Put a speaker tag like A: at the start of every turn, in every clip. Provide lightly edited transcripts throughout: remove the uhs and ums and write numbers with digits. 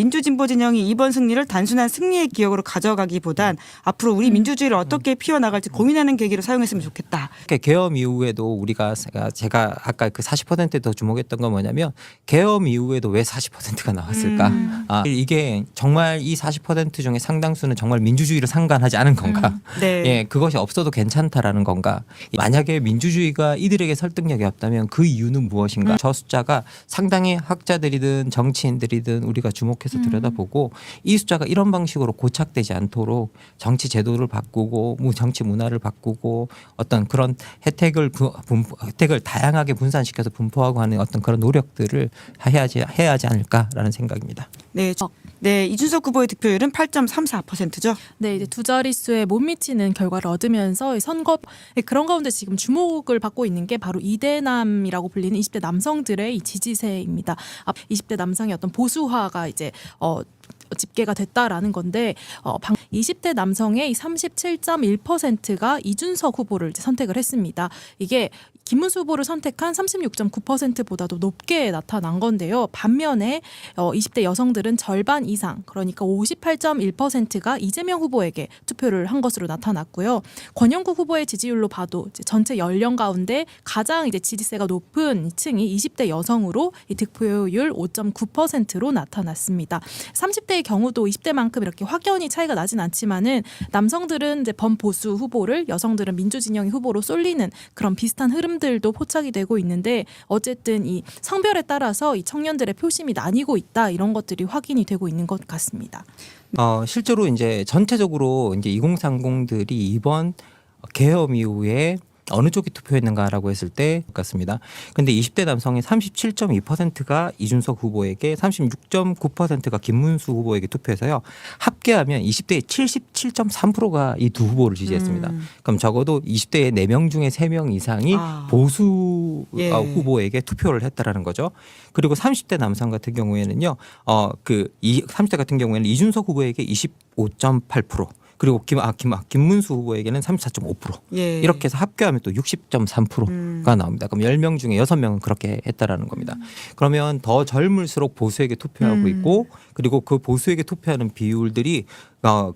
A: 민주진보 진영이 이번 승리를 단순한 승리의 기억으로 가져가기보단 앞으로 우리 민주주의를 어떻게 피워나갈지 고민하는 계기로 사용했으면 좋겠다.
B: 계엄 이후에도 우리가 제가 아까 그 40%더 주목했던 건 뭐냐면 계엄 이후에도 왜 40%가 나왔을까? 이게 정말 이 40% 중에 상당수는 정말 민주주의를 상관하지 않은 건가?
A: 네.
B: 예, 그것이 없어도 괜찮다라는 건가? 만약에 민주주의가 이들에게 설득력이 없다면 그 이유는 무엇인가? 저 숫자가 상당히 학자들이든 정치인들이든 우리가 주목해서 들여다보고 이 숫자가 이런 방식으로 고착되지 않도록 정치 제도를 바꾸고 정치 문화를 바꾸고 어떤 그런 혜택을 다양하게 분산시켜서 분포하고 하는 어떤 그런 노력들을 해야 하지 않을까라는 생각입니다.
A: 네. 네, 이준석 후보의 득표율은 8.34%죠.
C: 네, 이제 두 자릿수에 못 미치는 결과를 얻으면서 이 선거 그런 가운데 지금 주목을 받고 있는 게 바로 이대남이라고 불리는 20대 남성들의 이 지지세입니다. 20대 남성의 어떤 보수화가 이제 집계가 됐다라는 건데 20대 남성의 37.1%가 이준석 후보를 이제 선택을 했습니다. 이게 김문수 후보를 선택한 36.9%보다도 높게 나타난 건데요. 반면에 20대 여성들은 절반 이상, 그러니까 58.1%가 이재명 후보에게 투표를 한 것으로 나타났고요. 권영국 후보의 지지율로 봐도 이제 전체 연령 가운데 가장 이제 지지세가 높은 층이 20대 여성으로 이 득표율 5.9%로 나타났습니다. 30대의 경우도 20대만큼 이렇게 확연히 차이가 나진 않지만은 남성들은 이제 범보수 후보를, 여성들은 민주진영의 후보로 쏠리는 그런 비슷한 흐름들도 포착이 되고 있는데, 어쨌든 이 성별에 따라서 이 청년들의 표심이 나뉘고 있다, 이런 것들이 확인이 되고 있는 것 같습니다.
B: 실제로 이제 전체적으로 이제 2030들이 이번 계엄 이후에 어느 쪽이 투표했는가라고 했을 때 같습니다. 근데 20대 남성의 37.2%가 이준석 후보에게, 36.9%가 김문수 후보에게 투표해서요. 합계하면 20대의 77.3%가 이 두 후보를 지지했습니다. 그럼 적어도 20대의 4명 중에 3명 이상이 보수 후보에게 투표를 했다라는 거죠. 그리고 30대 남성 같은 경우에는요. 30대 같은 경우에는 이준석 후보에게 25.8%, 그리고 김문수 후보에게는 34.5%.
A: 예.
B: 이렇게 해서 합계하면 또 60.3%가 나옵니다. 그럼 10명 중에 6명은 그렇게 했다라는 겁니다. 그러면 더 젊을수록 보수에게 투표하고 있고, 그리고 그 보수에게 투표하는 비율들이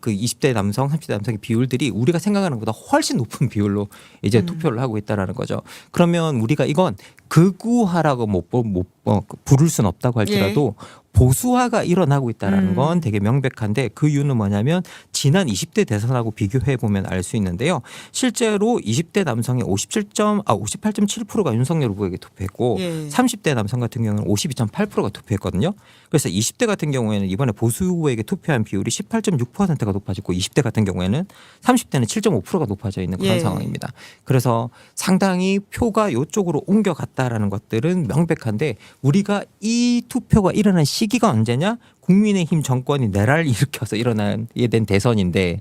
B: 그 20대 남성, 30대 남성의 비율들이 우리가 생각하는 것보다 훨씬 높은 비율로 이제 투표를 하고 있다라는 거죠. 그러면 우리가 이건 극우화라고 부를 수는 없다고 할지라도 보수화가 일어나고 있다는 건 되게 명백한데, 그 이유는 뭐냐면 지난 20대 대선하고 비교해 보면 알 수 있는데요. 실제로 20대 남성의 58.7%가 윤석열 후보에게 투표했고 30대 남성 같은 경우는 52.8%가 투표했거든요. 그래서 20대 같은 경우에는 이번에 보수 후보에게 투표한 비율이 18.6%가 높아졌고, 20대 같은 경우에는 30대는 7.5%가 높아져 있는 그런 상황입니다. 그래서 상당히 표가 이쪽으로 옮겨갔다라는 것들은 명백한데, 우리가 이 투표가 일어난 시기가 언제냐? 국민의힘 정권이 내란을 일으켜서 일어나게 된 대선인데,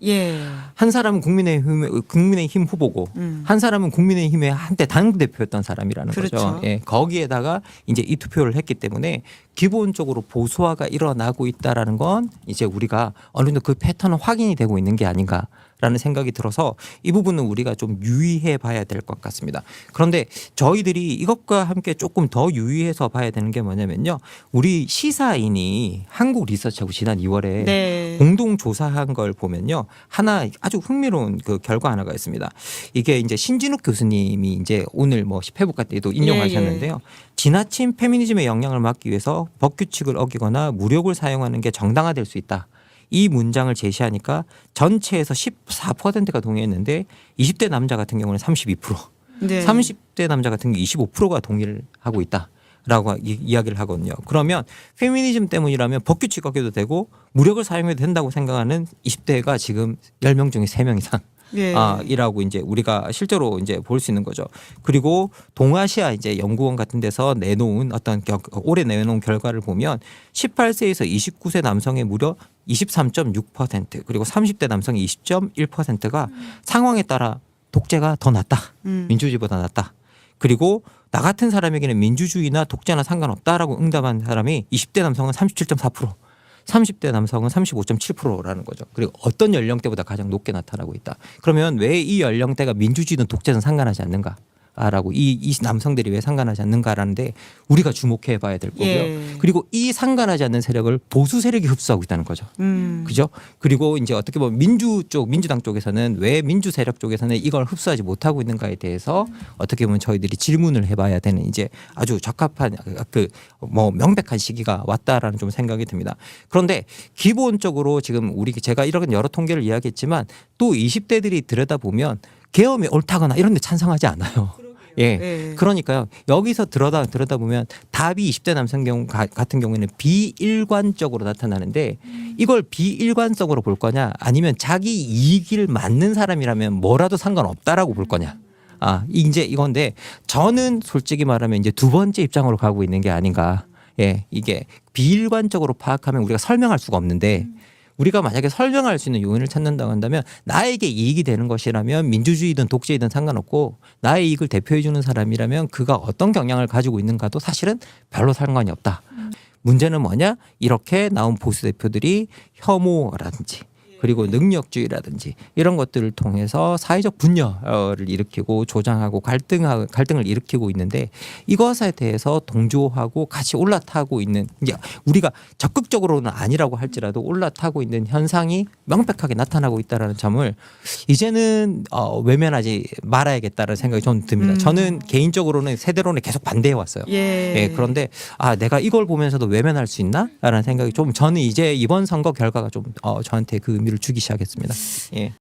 B: 한 사람은 국민의힘 후보고 한 사람은 국민의힘의 한때 당대표였던 사람이라는 거죠. 예, 거기에다가 이제 이 투표를 했기 때문에 기본적으로 보수화가 일어나고 있다라는 건 이제 우리가 어느 정도 그 패턴은 확인이 되고 있는 게 아닌가라는 생각이 들어서 이 부분은 우리가 좀 유의해 봐야 될 것 같습니다. 그런데 저희들이 이것과 함께 조금 더 유의해서 봐야 되는 게 뭐냐면요. 우리 시사인이 한국 리서치하고 지난 2월에 공동 조사한 걸 보면요. 하나 아주 흥미로운 그 결과 하나가 있습니다. 이게 이제 신진욱 교수님이 이제 오늘 페북 때도 인용하셨는데요. 지나친 페미니즘의 영향을 막기 위해서 법규칙을 어기거나 무력을 사용하는 게 정당화될 수 있다. 이 문장을 제시하니까 전체에서 14%가 동의했는데 20대 남자 같은 경우는 32%, 30대 남자 같은 경우 25%가 동의를 하고 있다라고 이야기를 하거든요. 그러면 페미니즘 때문이라면 법규칙 어겨도 되고 무력을 사용해도 된다고 생각하는 20대가 지금 10명 중에 3명 이상. 이라고 이제 우리가 실제로 이제 볼 수 있는 거죠. 그리고 동아시아 이제 연구원 같은 데서 내놓은 올해 내놓은 결과를 보면 18세에서 29세 남성의 무려 23.6%, 그리고 30대 남성의 20.1%가 상황에 따라 독재가 더 낫다, 민주주의보다 낫다. 그리고 나 같은 사람에게는 민주주의나 독재나 상관없다라고 응답한 사람이 20대 남성은 37.4%. 30대 남성은 35.7%라는 거죠. 그리고 어떤 연령대보다 가장 높게 나타나고 있다. 그러면 왜 이 연령대가 민주주의든 독재든 상관하지 않는가? 라고 이 남성들이 왜 상관하지 않는가라는데 우리가 주목해 봐야 될 거고요.
A: 예.
B: 그리고 이 상관하지 않는 세력을 보수 세력이 흡수하고 있다는 거죠. 그죠? 그리고 이제 어떻게 보면 민주당 쪽에서는 왜 민주 세력 쪽에서는 이걸 흡수하지 못하고 있는가에 대해서 어떻게 보면 저희들이 질문을 해봐야 되는 이제 아주 적합한 명백한 시기가 왔다라는 좀 생각이 듭니다. 그런데 기본적으로 지금 제가 이런 여러 통계를 이야기했지만 또 20대들이 들여다보면 계엄이 옳다거나 이런 데 찬성하지 않아요. 예.
A: 네.
B: 그러니까요. 여기서 들여다보면 답이 20대 남성 같은 경우에는 비일관적으로 나타나는데 이걸 비일관성으로 볼 거냐 아니면 자기 이익을 맞는 사람이라면 뭐라도 상관없다라고 볼 거냐. 이제 이건데 저는 솔직히 말하면 이제 두 번째 입장으로 가고 있는 게 아닌가. 예. 이게 비일관적으로 파악하면 우리가 설명할 수가 없는데 우리가 만약에 설명할 수 있는 요인을 찾는다고 한다면 나에게 이익이 되는 것이라면 민주주의든 독재이든 상관없고 나의 이익을 대표해 주는 사람이라면 그가 어떤 경향을 가지고 있는가도 사실은 별로 상관이 없다. 문제는 뭐냐? 이렇게 나온 보수 대표들이 혐오라든지 그리고 능력주의라든지 이런 것들을 통해서 사회적 분열을 일으키고 조장하고 갈등을 일으키고 있는데 이것에 대해서 동조하고 같이 올라타고 있는 이제 우리가 적극적으로는 아니라고 할지라도 올라타고 있는 현상이 명백하게 나타나고 있다는 점을 이제는 외면하지 말아야겠다는 생각이 좀 듭니다. 저는 개인적으로는 세대론에 계속 반대해 왔어요.
A: 예.
B: 그런데 내가 이걸 보면서도 외면할 수 있나라는 생각이 좀 저는 이제 이번 선거 결과가 좀 저한테 그 의미를 주기 시작했습니다. 예.